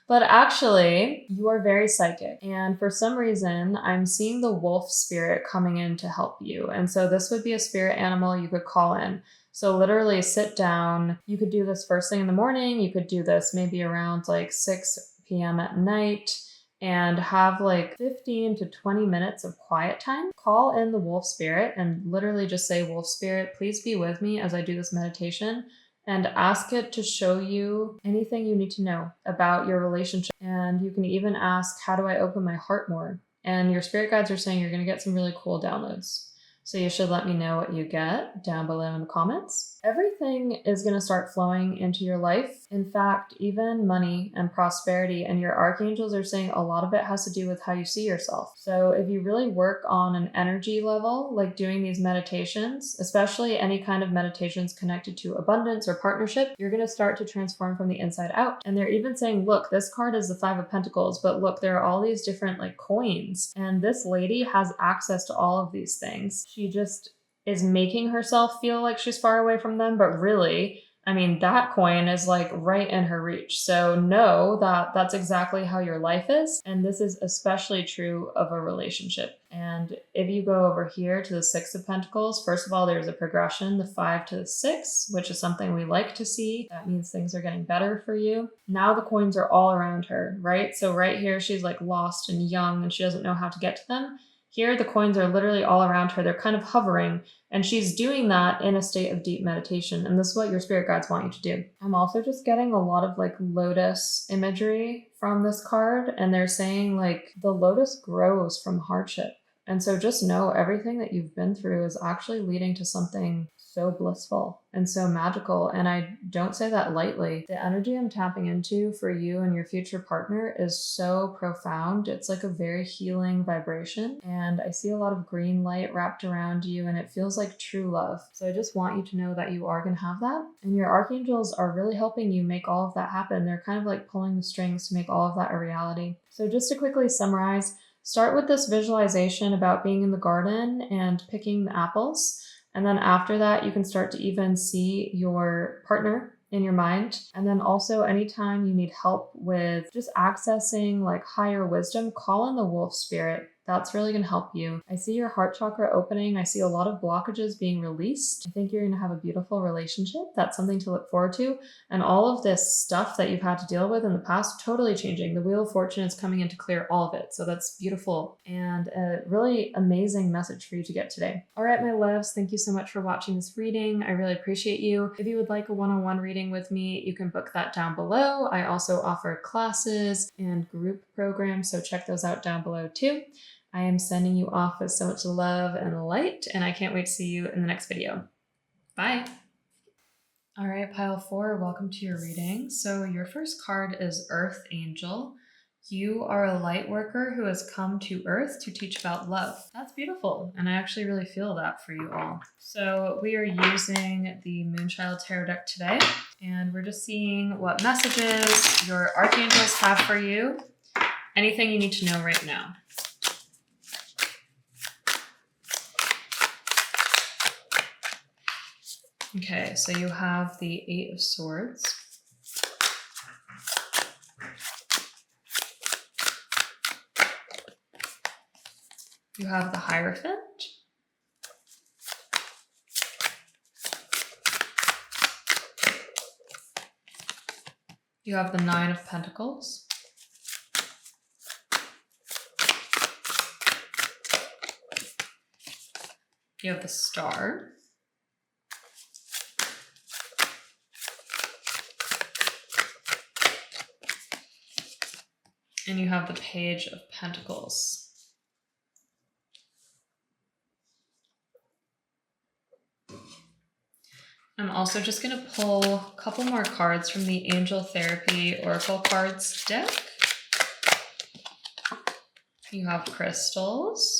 But actually, you are very psychic. And for some reason, I'm seeing the wolf spirit coming in to help you. And so this would be a spirit animal you could call in. So literally sit down. You could do this first thing in the morning. You could do this maybe around like 6 p.m. at night and have like 15 to 20 minutes of quiet time. Call in the wolf spirit and literally just say, wolf spirit, please be with me as I do this meditation, and ask it to show you anything you need to know about your relationship. And you can even ask, how do I open my heart more? And your spirit guides are saying you're going to get some really cool downloads. So you should let me know what you get down below in the comments. Everything is going to start flowing into your life. In fact, even money and prosperity, and your archangels are saying a lot of it has to do with how you see yourself. So if you really work on an energy level, like doing these meditations, especially any kind of meditations connected to abundance or partnership, you're going to start to transform from the inside out. And they're even saying, look, this card is the Five of Pentacles, but look, there are all these different like coins, and this lady has access to all of these things. She just is making herself feel like she's far away from them, but really, I mean, that coin is like right in her reach. So know that that's exactly how your life is. And this is especially true of a relationship. And if you go over here to the Six of Pentacles, first of all, there's a progression, the 5 to the 6, which is something we like to see. That means things are getting better for you. Now the coins are all around her, right? So right here, she's like lost and young and she doesn't know how to get to them. Here, the coins are literally all around her. They're kind of hovering, and she's doing that in a state of deep meditation. And this is what your spirit guides want you to do. I'm also just getting a lot of like lotus imagery from this card, and they're saying like the lotus grows from hardship. And so just know everything that you've been through is actually leading to something so blissful and so magical. And I don't say that lightly. The energy I'm tapping into for you and your future partner is so profound. It's like a very healing vibration. And I see a lot of green light wrapped around you, and it feels like true love. So I just want you to know that you are going to have that. And your archangels are really helping you make all of that happen. They're kind of like pulling the strings to make all of that a reality. So just to quickly summarize, start with this visualization about being in the garden and picking the apples. And then after that, you can start to even see your partner in your mind. And then also anytime you need help with just accessing like higher wisdom, call in the wolf spirit. That's really going to help you. I see your heart chakra opening. I see a lot of blockages being released. I think you're going to have a beautiful relationship. That's something to look forward to. And all of this stuff that you've had to deal with in the past, totally changing. The Wheel of Fortune is coming in to clear all of it. So that's beautiful and a really amazing message for you to get today. All right, my loves, thank you so much for watching this reading. I really appreciate you. If you would like a one-on-one reading with me, you can book that down below. I also offer classes and group programs, so check those out down below too. I am sending you off with so much love and light, and I can't wait to see you in the next video. Bye. All right, pile 4, welcome to your reading. So your first card is Earth Angel. You are a light worker who has come to Earth to teach about love. That's beautiful, and I actually really feel that for you all. So we are using the Moonchild Tarot deck today, and we're just seeing what messages your archangels have for you. Anything you need to know right now. Okay, so you have the 8 of Swords. You have the Hierophant. You have the 9 of Pentacles. You have the Star. And you have the Page of Pentacles. I'm also just going to pull a couple more cards from the Angel Therapy Oracle Cards deck. You have crystals.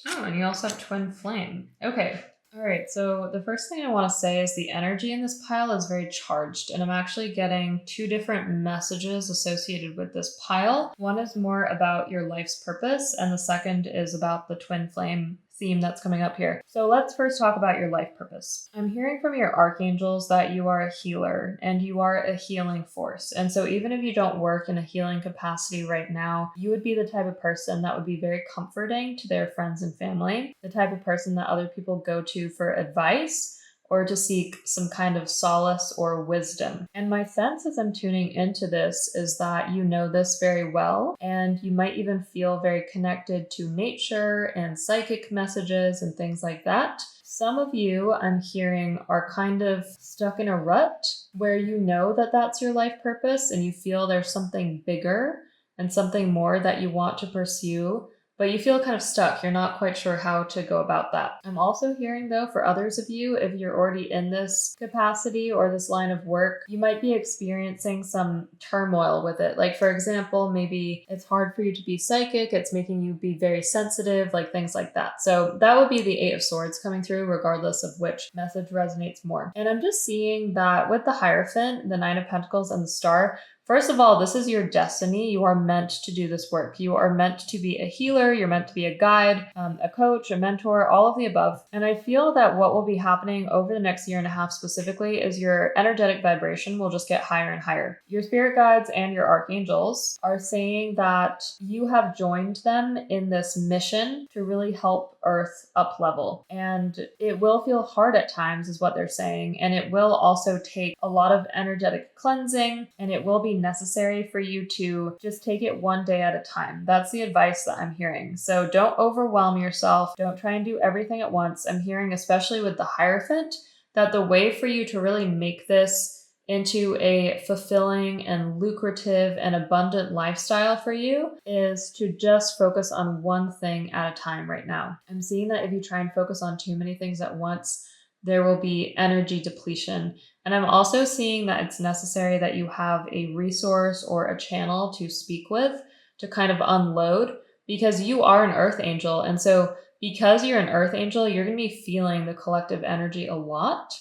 Oh, and you also have Twin Flame. Okay. All right, so the first thing I want to say is the energy in this pile is very charged, and I'm actually getting two different messages associated with this pile. One is more about your life's purpose, and the second is about the Twin Flame theme that's coming up here. So let's first talk about your life purpose. I'm hearing from your archangels that you are a healer and you are a healing force. And so even if you don't work in a healing capacity right now, you would be the type of person that would be very comforting to their friends and family, the type of person that other people go to for advice or to seek some kind of solace or wisdom. And my sense as I'm tuning into this is that you know this very well, and you might even feel very connected to nature and psychic messages and things like that. Some of you, I'm hearing, are kind of stuck in a rut where you know that that's your life purpose and you feel there's something bigger and something more that you want to pursue, but you feel kind of stuck. You're not quite sure how to go about that. I'm also hearing, though, for others of you, if you're already in this capacity or this line of work, you might be experiencing some turmoil with it. Like, for example, maybe it's hard for you to be psychic. It's making you be very sensitive, like things like that. So that would be the Eight of Swords coming through, regardless of which message resonates more. And I'm just seeing that with the Hierophant, the Nine of Pentacles, and the Star, first of all, this is your destiny. You are meant to do this work. You are meant to be a healer. You're meant to be a guide, a coach, a mentor, all of the above. And I feel that what will be happening over the next year and a half specifically is your energetic vibration will just get higher and higher. Your spirit guides and your archangels are saying that you have joined them in this mission to really help Earth up level. And it will feel hard at times is what they're saying. And it will also take a lot of energetic cleansing, and it will be necessary for you to just take it one day at a time. That's the advice that I'm hearing. So don't overwhelm yourself. Don't try and do everything at once. I'm hearing, especially with the Hierophant, that the way for you to really make this into a fulfilling and lucrative and abundant lifestyle for you is to just focus on one thing at a time right now. I'm seeing that if you try and focus on too many things at once, there will be energy depletion. And I'm also seeing that it's necessary that you have a resource or a channel to speak with to kind of unload, because you are an earth angel. And so because you're an earth angel, you're going to be feeling the collective energy a lot.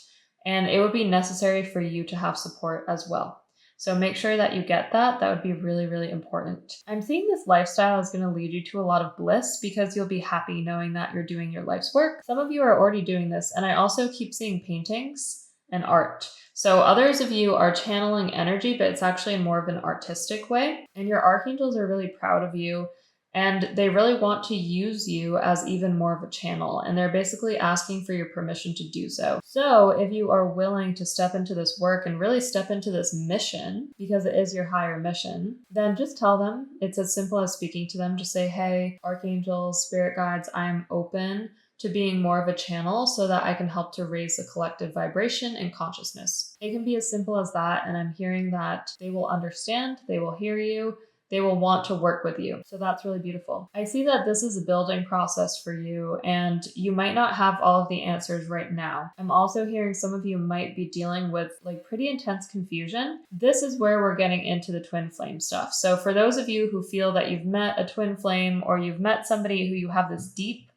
And it would be necessary for you to have support as well. So make sure that you get that. That would be really, really important. I'm seeing this lifestyle is going to lead you to a lot of bliss because you'll be happy knowing that you're doing your life's work. Some of you are already doing this. And I also keep seeing paintings and art. So others of you are channeling energy, but it's actually in more of an artistic way. And your archangels are really proud of you. And they really want to use you as even more of a channel. And they're basically asking for your permission to do so. So if you are willing to step into this work and really step into this mission, because it is your higher mission, then just tell them. It's as simple as speaking to them. Just say, hey, archangels, spirit guides, I'm open to being more of a channel so that I can help to raise the collective vibration and consciousness. It can be as simple as that. And I'm hearing that they will understand, they will hear you, they will want to work with you. So that's really beautiful. I see that this is a building process for you, and you might not have all of the answers right now. I'm also hearing some of you might be dealing with like pretty intense confusion. This is where we're getting into the twin flame stuff. So for those of you who feel that you've met a twin flame or you've met somebody who you have this deep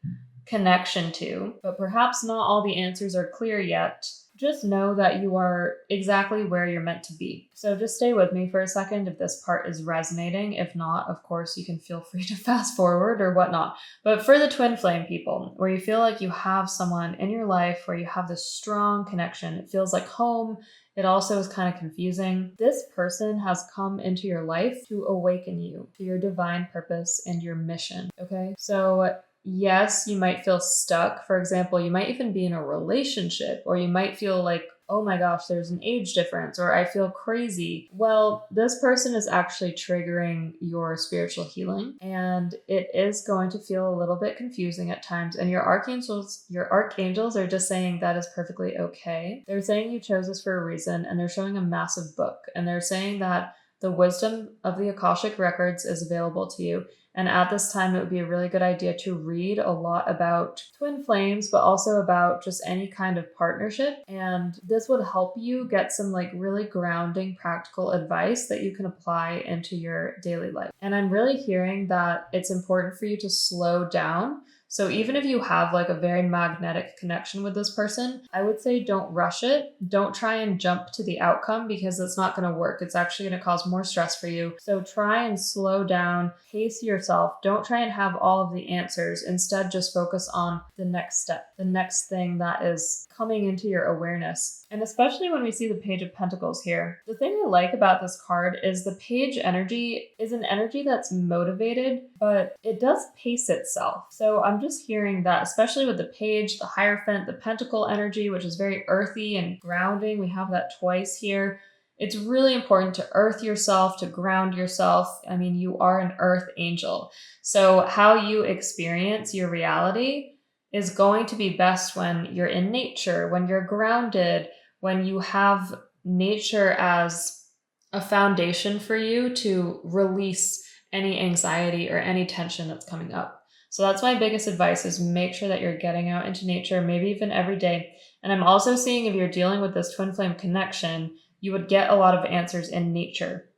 connection to, but perhaps not all the answers are clear yet, just know that you are exactly where you're meant to be. So just stay with me for a second if this part is resonating. If not, of course, you can feel free to fast forward or whatnot. But for the twin flame people, where you feel like you have someone in your life where you have this strong connection, it feels like home. It also is kind of confusing. This person has come into your life to awaken you to your divine purpose and your mission, okay? So yes, you might feel stuck. For example, you might even be in a relationship, or you might feel like oh my gosh, there's an age difference, or I feel crazy. Well, this person is actually triggering your spiritual healing, and it is going to feel a little bit confusing at times. And your archangels are just saying that is perfectly okay. They're saying you chose this for a reason, and they're showing a massive book, and they're saying that the wisdom of the Akashic records is available to you. And at this time, it would be a really good idea to read a lot about twin flames, but also about just any kind of partnership. And this would help you get some like really grounding practical advice that you can apply into your daily life. And I'm really hearing that it's important for you to slow down. So even if you have like a very magnetic connection with this person, I would say don't rush it. Don't try and jump to the outcome because it's not going to work. It's actually going to cause more stress for you. So try and slow down, pace yourself. Don't try and have all of the answers. Instead, just focus on the next step, the next thing that is coming into your awareness. And especially when we see the Page of Pentacles here, the thing I like about this card is the page energy is an energy that's motivated, but it does pace itself. So I'm just hearing that, especially with the page, the Hierophant, the Pentacle energy, which is very earthy and grounding. We have that twice here. It's really important to earth yourself, to ground yourself. I mean, you are an earth angel. So how you experience your reality is going to be best when you're in nature, when you're grounded, when you have nature as a foundation for you to release any anxiety or any tension that's coming up. So that's my biggest advice, is make sure that you're getting out into nature, maybe even every day. And I'm also seeing if you're dealing with this twin flame connection, you would get a lot of answers in nature.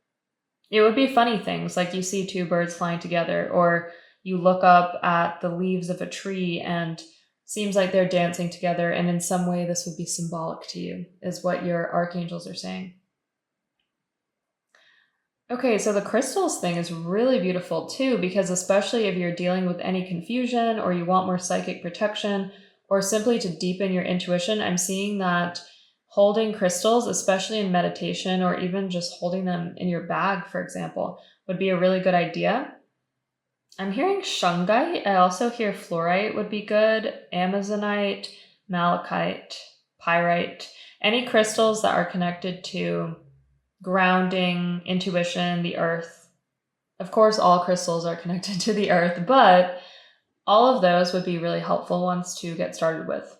It would be funny things like you see two birds flying together, or you look up at the leaves of a tree and seems like they're dancing together, and in some way this would be symbolic to you, is what your archangels are saying. Okay, so the crystals thing is really beautiful too, because especially if you're dealing with any confusion or you want more psychic protection or simply to deepen your intuition, I'm seeing that holding crystals, especially in meditation or even just holding them in your bag, for example, would be a really good idea. I'm hearing shungite. I also hear fluorite would be good, amazonite, malachite, pyrite, any crystals that are connected to grounding, intuition, the earth. Of course, all crystals are connected to the earth, but all of those would be really helpful ones to get started with.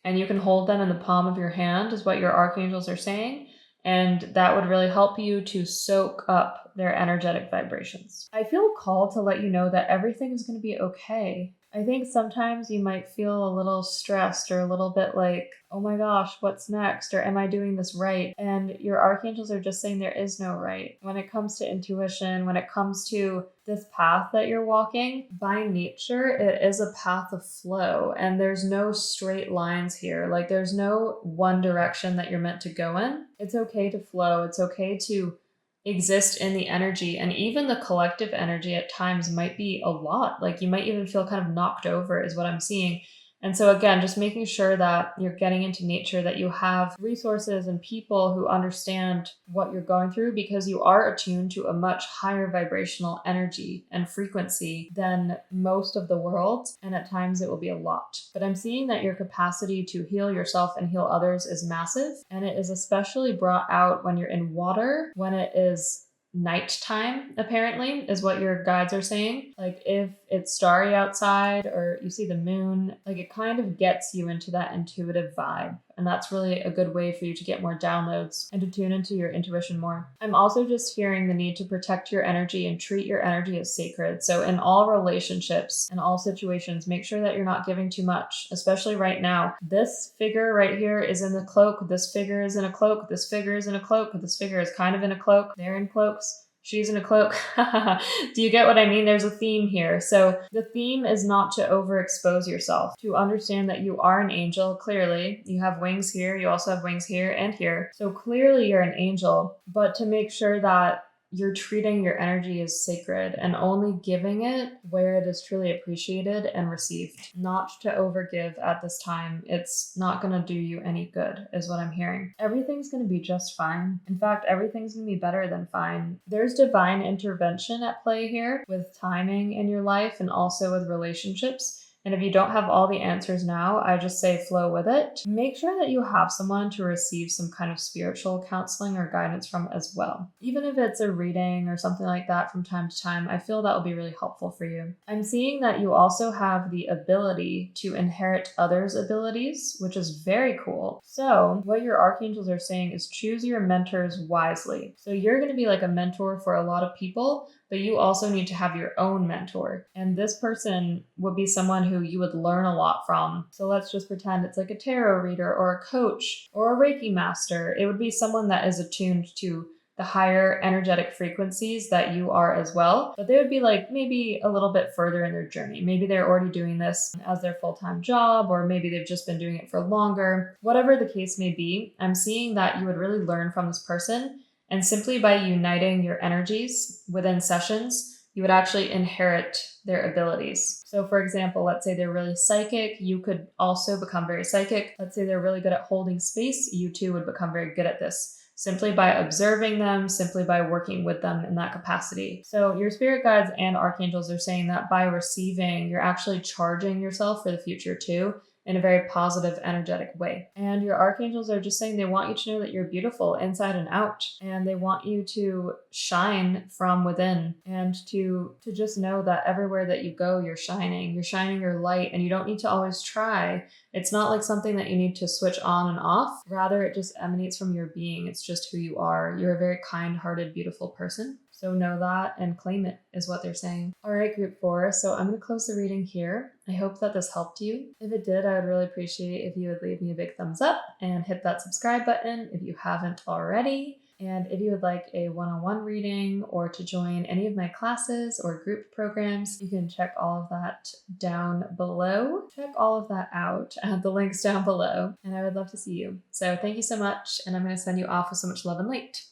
And you can hold them in the palm of your hand, is what your archangels are saying. And that would really help you to soak up their energetic vibrations. I feel called to let you know that everything is going to be okay. I think sometimes you might feel a little stressed or a little bit like, oh my gosh, what's next? Or am I doing this right? And your archangels are just saying there is no right. When it comes to intuition, when it comes to this path that you're walking, by nature, it is a path of flow. And there's no straight lines here. Like there's no one direction that you're meant to go in. It's okay to flow. It's okay to exist in the energy, and even the collective energy at times might be a lot. Like you might even feel kind of knocked over, is what I'm seeing. And so again, just making sure that you're getting into nature, that you have resources and people who understand what you're going through, because you are attuned to a much higher vibrational energy and frequency than most of the world. And at times it will be a lot. But I'm seeing that your capacity to heal yourself and heal others is massive. And it is especially brought out when you're in water, when it is nighttime, apparently, is what your guides are saying. Like if it's starry outside or you see the moon, like it kind of gets you into that intuitive vibe. And that's really a good way for you to get more downloads and to tune into your intuition more. I'm also just hearing the need to protect your energy and treat your energy as sacred. So in all relationships and all situations, make sure that you're not giving too much, especially right now. This figure right here is in the cloak. This figure is in a cloak. This figure is in a cloak. This figure is kind of in a cloak. They're in cloaks. She's in a cloak. Do you get what I mean? There's a theme here. So the theme is not to overexpose yourself, to understand that you are an angel. Clearly, you have wings here. You also have wings here and here. So clearly you're an angel, but to make sure that you're treating your energy as sacred and only giving it where it is truly appreciated and received. Not to overgive at this time. It's not going to do you any good, is what I'm hearing. Everything's going to be just fine. In fact, everything's going to be better than fine. There's divine intervention at play here with timing in your life and also with relationships. And if you don't have all the answers now, I just say flow with it. Make sure that you have someone to receive some kind of spiritual counseling or guidance from as well. Even if it's a reading or something like that from time to time, I feel that will be really helpful for you. I'm seeing that you also have the ability to inherit others' abilities, which is very cool. So what your archangels are saying is choose your mentors wisely. So you're going to be like a mentor for a lot of people, but you also need to have your own mentor. And this person would be someone who you would learn a lot from. So let's just pretend it's like a tarot reader or a coach or a Reiki master. It would be someone that is attuned to the higher energetic frequencies that you are as well. But they would be like maybe a little bit further in their journey. Maybe they're already doing this as their full-time job, or maybe they've just been doing it for longer. Whatever the case may be, I'm seeing that you would really learn from this person. And simply by uniting your energies within sessions, you would actually inherit their abilities. So for example, let's say they're really psychic, you could also become very psychic. Let's say they're really good at holding space, you too would become very good at this, simply by observing them, simply by working with them in that capacity. So your spirit guides and archangels are saying that by receiving, you're actually charging yourself for the future too, in a very positive, energetic way. And your archangels are just saying they want you to know that you're beautiful inside and out, and they want you to shine from within, and to just know that everywhere that you go, you're shining your light, and you don't need to always try. It's not like something that you need to switch on and off. Rather, it just emanates from your being. It's just who you are. You're a very kind-hearted, beautiful person. So know that and claim it is what they're saying. All right, group 4. So I'm going to close the reading here. I hope that this helped you. If it did, I would really appreciate if you would leave me a big thumbs up and hit that subscribe button if you haven't already. And if you would like a one-on-one reading or to join any of my classes or group programs, you can check all of that down below. Check all of that out at the links down below, and I would love to see you. So thank you so much, and I'm going to send you off with so much love and light.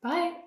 Bye!